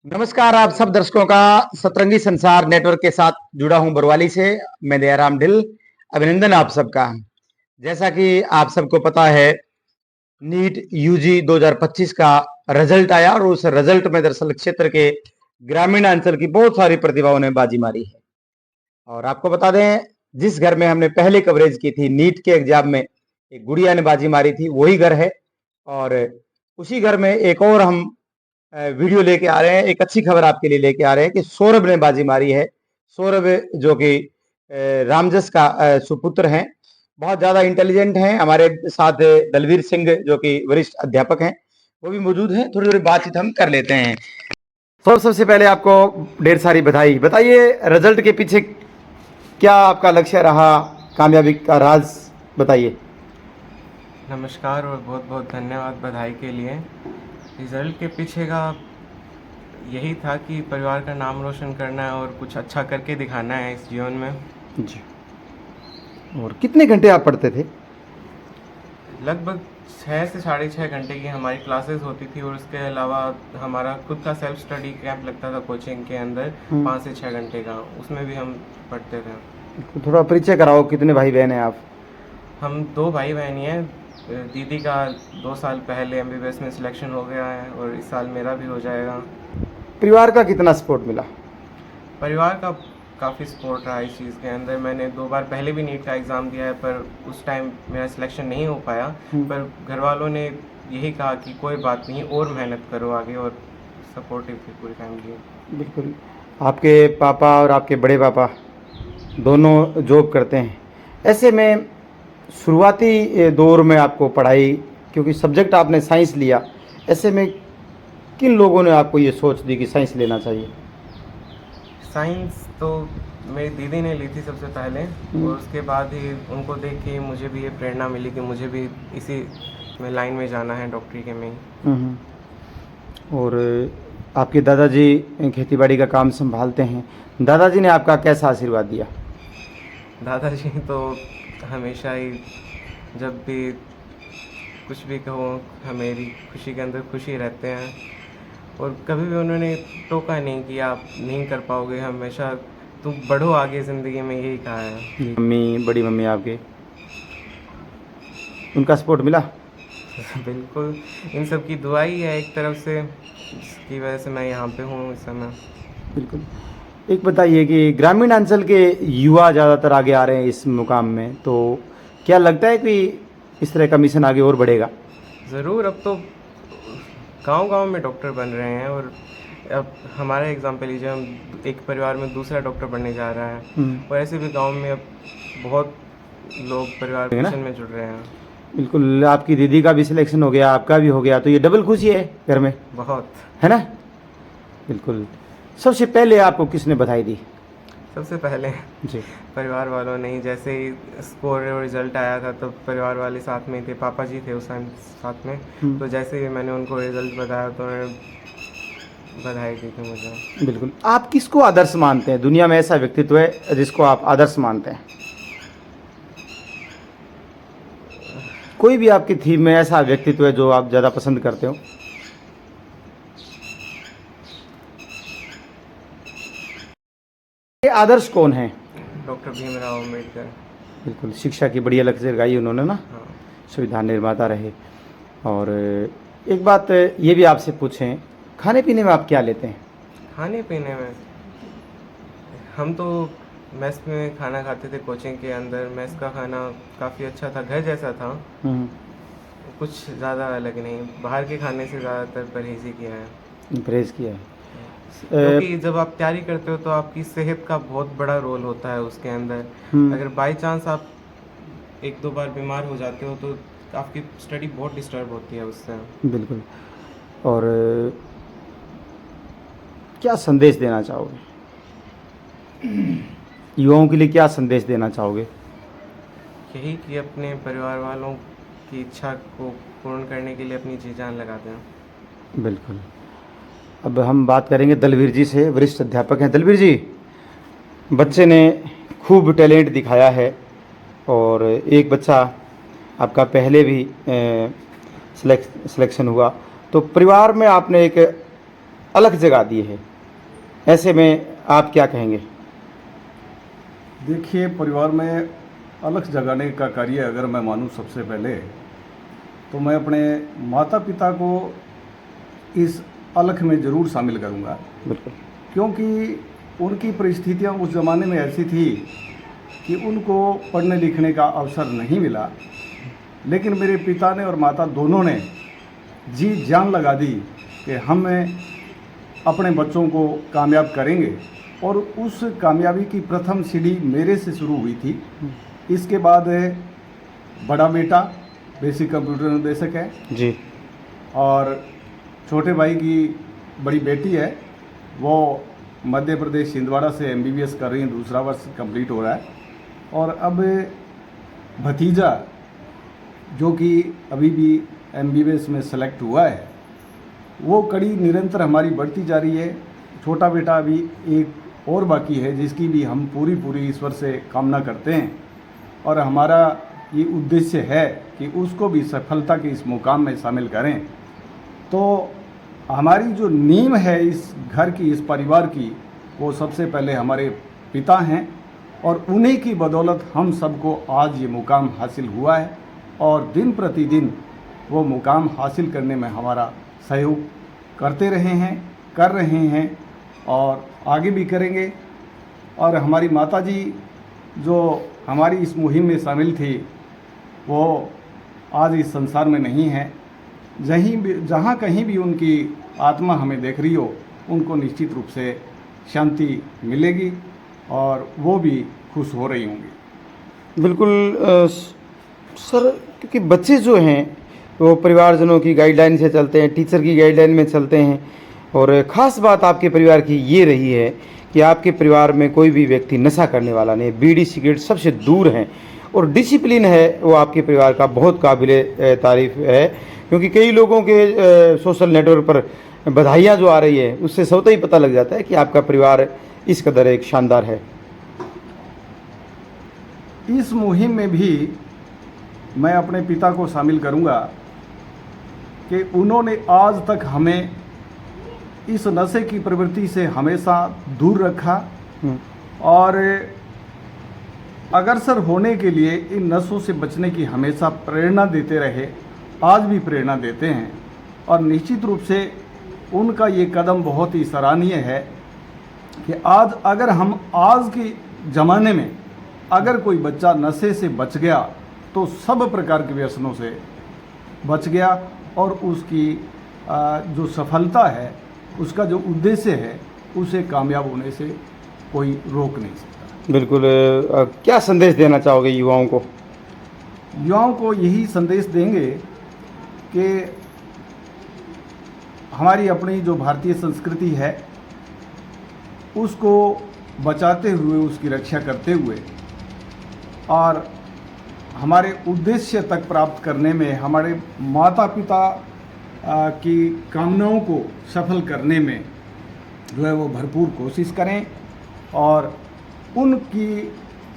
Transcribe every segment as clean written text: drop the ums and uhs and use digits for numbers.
नमस्कार, आप सब दर्शकों का सतरंगी संसार नेटवर्क के साथ जुड़ा हूं बरवाली से। मैं दयाराम ढिल। अभिनंदन आप सबका। जैसा कि आप सबको पता है, नीट यूजी 2025 का रिजल्ट आया और उस रिजल्ट में दरअसल क्षेत्र के ग्रामीण अंचल की बहुत सारी प्रतिभाओं ने बाजी मारी है। और आपको बता दें, जिस घर में हमने पहले कवरेज की थी नीट के एग्जाम में, एक गुड़िया ने बाजी मारी थी, वही घर है। और उसी घर में एक और हम वीडियो लेके आ रहे हैं। एक अच्छी खबर आपके लिए लेके आ रहे हैं कि सौरभ ने बाजी मारी है। सौरभ जो कि रामजस का सुपुत्र हैं, बहुत ज्यादा इंटेलिजेंट हैं। हमारे साथ दलवीर सिंह जो कि वरिष्ठ अध्यापक हैं, वो भी मौजूद हैं। थोड़ी थोड़ी बातचीत हम कर लेते हैं। सौरभ, सबसे पहले आपको ढेर सारी बधाई। बताइए, रिजल्ट के पीछे क्या आपका लक्ष्य रहा, कामयाबी का राज बताइए। नमस्कार और बहुत बहुत धन्यवाद बधाई के लिए। रिज़ल्ट के पीछे का यही था कि परिवार का नाम रोशन करना है और कुछ अच्छा करके दिखाना है इस जीवन में। जी। और कितने घंटे आप पढ़ते थे? लगभग 6 से 6.5 घंटे की हमारी क्लासेस होती थी और उसके अलावा हमारा खुद का सेल्फ स्टडी कैंप लगता था कोचिंग के अंदर 5 से 6 घंटे का, उसमें भी हम पढ़ते थे। थोड़ा परिचय कराओ, कितने भाई बहन हैं आप? हम 2 भाई बहन ही हैं। दीदी का 2 साल पहले MBBS में सिलेक्शन हो गया है और इस साल मेरा भी हो जाएगा। परिवार का कितना सपोर्ट मिला? परिवार का काफ़ी सपोर्ट रहा इस चीज़ के अंदर। मैंने 2 बार पहले भी नीट का एग्ज़ाम दिया है, पर उस टाइम मेरा सिलेक्शन नहीं हो पाया। पर घर वालों ने यही कहा कि कोई बात नहीं, और मेहनत करो आगे, और सपोर्टिव थी पूरी फैमिली। बिल्कुल। आपके पापा और आपके बड़े पापा दोनों जॉब करते हैं। ऐसे में शुरुआती दौर में आपको पढ़ाई, क्योंकि सब्जेक्ट आपने साइंस लिया, ऐसे में किन लोगों ने आपको ये सोच दी कि साइंस लेना चाहिए? साइंस तो मेरी दीदी ने ली थी सबसे पहले, और उसके बाद ही उनको देख के मुझे भी ये प्रेरणा मिली कि मुझे भी इसी में लाइन में जाना है, डॉक्टरी के में। और आपके दादाजी खेतीबाड़ी का काम संभालते हैं। दादाजी ने आपका कैसा आशीर्वाद दिया? दादाजी तो हमेशा ही, जब भी कुछ भी कहो, मेरी खुशी के अंदर खुशी रहते हैं, और कभी भी उन्होंने टोका नहीं कि आप नहीं कर पाओगे, हमेशा तुम बढ़ो आगे ज़िंदगी में, यही कहा है। मम्मी, बड़ी मम्मी आपके, उनका सपोर्ट मिला? बिल्कुल, इन सब की दुआ ही है एक तरफ से, जिसकी वजह से मैं यहाँ पे हूँ इस समय। बिल्कुल। एक बताइए कि ग्रामीण अंचल के युवा ज़्यादातर आगे आ रहे हैं इस मुकाम में, तो क्या लगता है कि इस तरह का मिशन आगे और बढ़ेगा? ज़रूर, अब तो गांव-गांव में डॉक्टर बन रहे हैं, और अब हमारा एग्जाम्पल लीजिए, हम एक परिवार में दूसरा डॉक्टर बनने जा रहा है, और ऐसे भी गांव में अब बहुत लोग परिवार मिशन में जुड़ रहे हैं। बिल्कुल। आपकी दीदी का भी सिलेक्शन हो गया, आपका भी हो गया, तो ये डबल खुशी है घर में, बहुत, है ना? बिल्कुल। सबसे पहले आपको किसने बधाई दी? सबसे पहले जी। परिवार वालों ने ही। जैसे ही स्कोर और रिजल्ट आया था तो परिवार वाले साथ में थे, पापा जी थे उस टाइम साथ में। तो जैसे ही मैंने उनको रिजल्ट बताया तो उन्होंने बधाई दी थी मुझे। बिल्कुल। आप किसको आदर्श मानते हैं? दुनिया में ऐसा व्यक्तित्व है जिसको आप आदर्श मानते हैं? कोई भी आपकी थीम में ऐसा व्यक्तित्व है जो आप ज़्यादा पसंद करते हो? ये आदर्श कौन है? डॉक्टर भीमराव अम्बेडकर। बिल्कुल। शिक्षा की बढ़िया लक्ष्य लगाई उन्होंने ना, हाँ। संविधान निर्माता रहे। और एक बात ये भी आपसे पूछें, खाने पीने में आप क्या लेते हैं? खाने पीने में हम तो मेस में खाना खाते थे कोचिंग के अंदर। मेस का खाना काफ़ी अच्छा था, घर जैसा था, कुछ ज़्यादा अलग नहीं। बाहर के खाने से ज़्यादातर परहेज ही किया है। परहेज किया है। क्योंकि जब आप तैयारी करते हो तो आपकी सेहत का बहुत बड़ा रोल होता है उसके अंदर। अगर बाई चांस आप 1-2 बार बीमार हो जाते हो तो आपकी स्टडी बहुत डिस्टर्ब होती है उससे। बिल्कुल। और क्या संदेश देना चाहोगे युवाओं के लिए? क्या संदेश देना चाहोगे? यही कि अपने परिवार वालों की इच्छा को पूर्ण करने के लिए अपनी जी जान लगा दें। बिल्कुल। अब हम बात करेंगे दलवीर जी से, वरिष्ठ अध्यापक हैं। दलवीर जी, बच्चे ने खूब टैलेंट दिखाया है, और एक बच्चा आपका पहले भी सिलेक्शन हुआ, तो परिवार में आपने एक अलग जगह दी है, ऐसे में आप क्या कहेंगे? देखिए, परिवार में अलग जगाने का कार्य अगर मैं मानूं सबसे पहले, तो मैं अपने माता पिता को इस अलख में ज़रूर शामिल करूंगा, बिल्कुल। क्योंकि उनकी परिस्थितियां उस ज़माने में ऐसी थी कि उनको पढ़ने लिखने का अवसर नहीं मिला, लेकिन मेरे पिता ने और माता दोनों ने जी जान लगा दी कि हम अपने बच्चों को कामयाब करेंगे, और उस कामयाबी की प्रथम सीढ़ी मेरे से शुरू हुई थी। इसके बाद बड़ा बेटा बेसिक कंप्यूटर निर्देशक है जी। और छोटे भाई की बड़ी बेटी है, वो मध्य प्रदेश छिंदवाड़ा से एमबीबीएस कर रही है, दूसरा वर्ष कंप्लीट हो रहा है। और अब भतीजा जो कि अभी भी एमबीबीएस में सेलेक्ट हुआ है, वो कड़ी निरंतर हमारी बढ़ती जा रही है। छोटा बेटा अभी एक और बाकी है, जिसकी भी हम पूरी ईश्वर से कामना करते हैं, और हमारा ये उद्देश्य है कि उसको भी सफलता के इस मुकाम में शामिल करें। तो हमारी जो नींव है इस घर की, इस परिवार की, वो सबसे पहले हमारे पिता हैं, और उन्हीं की बदौलत हम सबको आज ये मुकाम हासिल हुआ है, और दिन प्रतिदिन वो मुकाम हासिल करने में हमारा सहयोग करते रहे हैं, कर रहे हैं और आगे भी करेंगे। और हमारी माताजी जो हमारी इस मुहिम में शामिल थी, वो आज इस संसार में नहीं है। जहाँ कहीं भी उनकी आत्मा हमें देख रही हो, उनको निश्चित रूप से शांति मिलेगी और वो भी खुश हो रही होंगी। बिल्कुल सर, क्योंकि बच्चे जो हैं वो परिवारजनों की गाइडलाइन से चलते हैं, टीचर की गाइडलाइन में चलते हैं, और ख़ास बात आपके परिवार की ये रही है कि आपके परिवार में कोई भी व्यक्ति नशा करने वाला नहीं, बीड़ी सिगरेट सबसे दूर हैं, और डिसिप्लिन है वो आपके परिवार का बहुत काबिले तारीफ़ है। क्योंकि कई लोगों के सोशल नेटवर्क पर बधाइयाँ जो आ रही है, उससे स्वतः ही पता लग जाता है कि आपका परिवार इस कदर एक शानदार है। इस मुहिम में भी मैं अपने पिता को शामिल करूंगा कि उन्होंने आज तक हमें इस नशे की प्रवृत्ति से हमेशा दूर रखा, और अग्रसर होने के लिए इन नशों से बचने की हमेशा प्रेरणा देते रहे, आज भी प्रेरणा देते हैं। और निश्चित रूप से उनका ये कदम बहुत ही सराहनीय है कि आज अगर हम आज के ज़माने में अगर कोई बच्चा नशे से बच गया तो सब प्रकार के व्यसनों से बच गया, और उसकी जो सफलता है, उसका जो उद्देश्य है, उसे कामयाब होने से कोई रोक नहीं सकता। बिल्कुल। क्या संदेश देना चाहोगे युवाओं को? युवाओं को यही संदेश देंगे कि हमारी अपनी जो भारतीय संस्कृति है, उसको बचाते हुए, उसकी रक्षा करते हुए, और हमारे उद्देश्य तक प्राप्त करने में, हमारे माता पिता की कामनाओं को सफल करने में जो है वो भरपूर कोशिश करें, और उनकी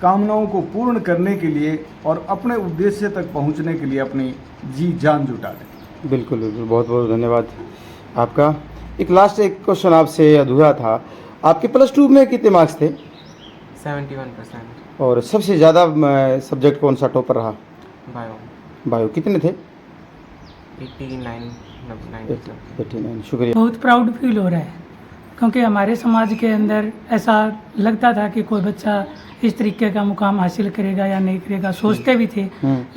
कामनाओं को पूर्ण करने के लिए और अपने उद्देश्य तक पहुंचने के लिए अपनी जी जान जुटा दें। बिल्कुल बिल्कुल, बहुत बहुत धन्यवाद आपका। एक लास्ट एक क्वेश्चन आपसे अधूरा था, आपके +2 में कितने मार्क्स थे? 71%। और सबसे ज़्यादा सब्जेक्ट कौन सा टॉपर रहा? बायो कितने थे? 89। शुक्रिया। बहुत प्राउड फील हो रहा है, क्योंकि हमारे समाज के अंदर ऐसा लगता था कि कोई बच्चा इस तरीके का मुकाम हासिल करेगा या नहीं करेगा, सोचते भी थे।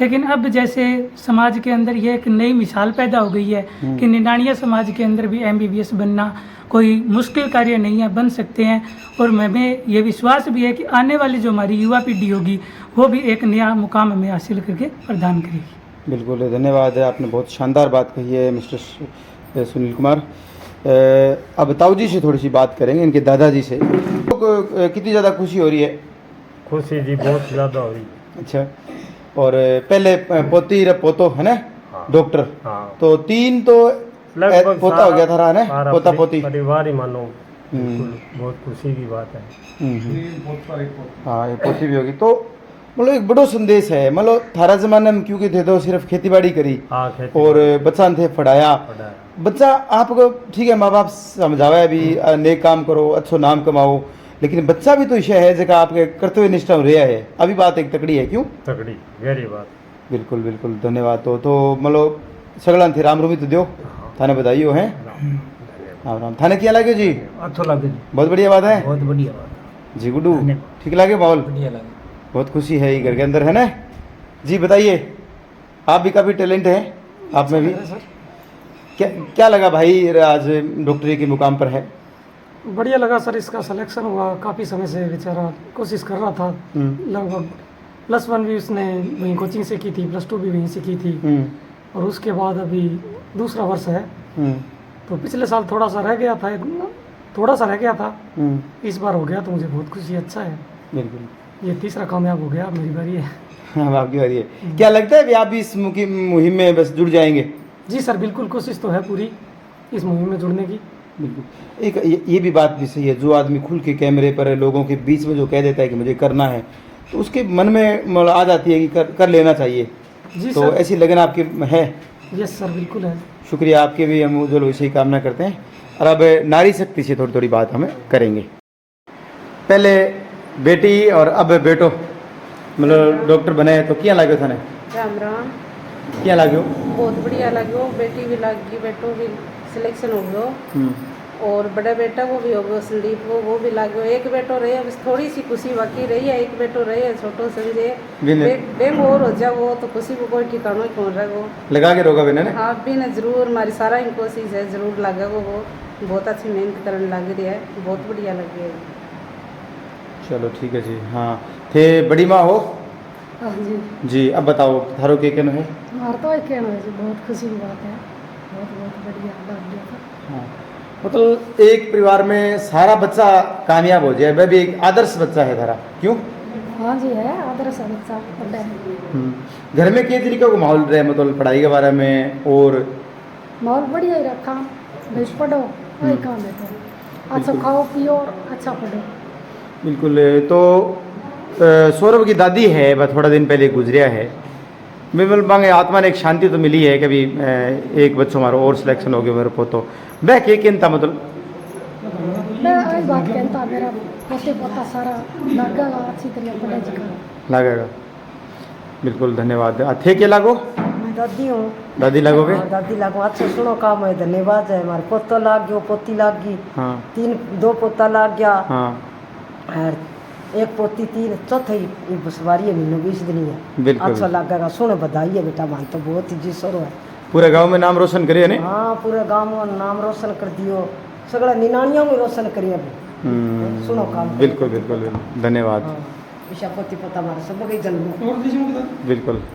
लेकिन अब जैसे समाज के अंदर ये एक नई मिसाल पैदा हो गई है कि निडानिया समाज के अंदर भी MBBS बनना कोई मुश्किल कार्य नहीं है, बन सकते हैं। और हमें ये विश्वास भी है कि आने वाली जो हमारी युवा पीढ़ी होगी, वो भी एक नया मुकाम हमें हासिल करके प्रदान करेगी। बिल्कुल धन्यवाद है, आपने बहुत शानदार बात कही है मिस्टर सुनील कुमार। अब ताऊ जी से थोड़ी सी बात करेंगे, इनके दादाजी से। तो कितनी ज़्यादा खुशी हो रही है? खुशी जी बहुत ज़्यादा हो रही। अच्छा, और पहले पोती रे पोतो है ना? हाँ। डॉक्टर। हाँ। तो 3 तो पोता हो गया था रहा ना, पोता पोती परिवार ही मानो, बहुत खुशी की बात है। हाँ, ये पोती भी होगी। तो मतलब एक बड़ो संदेश है। मतलब थारा जमाने में क्योंकि थे तो सिर्फ खेती बाड़ी करी हाँ खेती और बच्चा थे पढ़ाया। पढ़ाया। बच्चा आपको ठीक है, माँ बाप समझावा भी नेक काम करो, अच्छो नाम कमाओ, लेकिन बच्चा भी तो विषय है जगह आपके कर्तव्य निष्ठा में रहा है। अभी बात एक तकड़ी है, क्यों? तगड़ी गहरी बात। बिल्कुल बिल्कुल, धन्यवाद। तो मतलब सगला थे राम रूमी तो दो थाने बताइयो है। राम राम। थाने क्या लगे जी? अच्छो लगे जी, बहुत बढ़िया बात है बहुत बढ़िया बात जी। गुड्डू ठीक लगे माहौल? बढ़िया लगे। बहुत खुशी है ये घर के अंदर, है ना जी? बताइए, आप भी काफ़ी टैलेंट है आप में भी। क्या क्या लगा भाई आज डॉक्टरी के मुकाम पर है? बढ़िया लगा सर, इसका सिलेक्शन हुआ। काफ़ी समय से बेचारा कोशिश कर रहा था। लगभग +1 भी उसने वहीं कोचिंग से की थी, +2 भी वहीं से की थी, और उसके बाद अभी दूसरा वर्ष है। तो पिछले साल थोड़ा सा रह गया था, इस बार हो गया तो मुझे बहुत खुशी, अच्छा है। बिल्कुल, ये तीसरा कामयाब हो गया, अब मेरी बारी है। हाँ आपकी बारी है। क्या लगता है कि आप भी इस मुहिम में बस जुड़ जाएंगे? जी सर, बिल्कुल कोशिश तो है पूरी इस मुहिम में जुड़ने की। बिल्कुल। एक ये भी बात भी सही है, जो आदमी खुल के कैमरे पर लोगों के बीच में जो कह देता है कि मुझे करना है, तो उसके मन में मतलब आ जाती है कि कर लेना चाहिए। जी तो सर। ऐसी लगन आपकी है? यस सर, बिल्कुल है। शुक्रिया, आपके भी हम उज्जवल भविष्य की कामना करते हैं। और अब नारी शक्ति से थोड़ी थोड़ी बात हमें करेंगे। पहले बेटी और अब बेटो मतलब डॉक्टर बने, तो क्या लगे थाने? राम राम। क्या लगे? बहुत बढ़िया लगे, बेटी भी लग गई, बेटो भी सिलेक्शन हो गयो, और बड़ा बेटा वो भी हो गयो संदीप, वो भी लग गयो। एक बेटो रहे, अब थोड़ी सी खुशी बाकी रही है। एक बेटो रहे है छोटो संजय, बेमोर हो जा, वो तो खुशी को कोई ठिकाना ही कौन रहे। वो लगा के रोका बिना? हाँ भी ने जरूर, हमारी सारा ही कोशिश है, जरूर लगे। वो बहुत अच्छी मेहनत करने लग रही है, बहुत बढ़िया लगी है। चलो ठीक है जी। हाँ थे बड़ी माँ हो हाँ जी। जी, अब बताओ थारो के कहना है? हमारा तो एक कहना है जी, बहुत खुशी की बात है, बहुत बढ़िया लग गया था। हाँ, मतलब एक परिवार में सारा बच्चा कामयाब हो जाए, वह भी एक आदर्श बच्चा है थारा, क्यों? हाँ जी, है आदर्श बच्चा, बड़ा है। घर में किस तरीके का माहौल रहे, मतलब पढ़ाई के बारे में? और माहौल बढ़िया ही रखा, भाई पढ़ो वही काम है, तो अच्छा खाओ पियो और अच्छा पढ़ो। बिल्कुल। तो सौरभ की दादी है, वह थोड़ा दिन पहले गुजरिया है। बिल्कुल मांगे आत्मा ने एक शांति तो मिली है कि अभी एक बच्चों हमारा और सिलेक्शन हो गया मेरे को। तो वह के कहता मतलब मैं आज बात कहता, मेरा पोते पोता सारा लगेगा अच्छी तरह पढ़े लिखा लगेगा। बिल्कुल धन्यवाद। थे के लागो? मैं दादी हूँ। दादी लगोगे? हाँ, दादी लागो। अच्छा सुनो काम है, धन्यवाद है। हमारे पोता लाग गयो, पोती लाग गई। हाँ 2 पोता लाग गया। हाँ, और 1 पोती 3 चौथी बसवारी है, महीनों 20 दिन है। बिल्कुल। अच्छा लगेगा, सुनो बधाई है बेटा, मान तो बहुत ही जी सरो है। पूरे गांव में नाम रोशन करिए ने? हाँ पूरे गाँव में नाम रोशन कर दियो, सगड़ा निनानियों में रोशन करिए अभी। सुनो काम। बिल्कुल बिल्कुल, धन्यवाद। हाँ, विशा पोती पोता हमारे सब गई जन्म। बिल्कुल।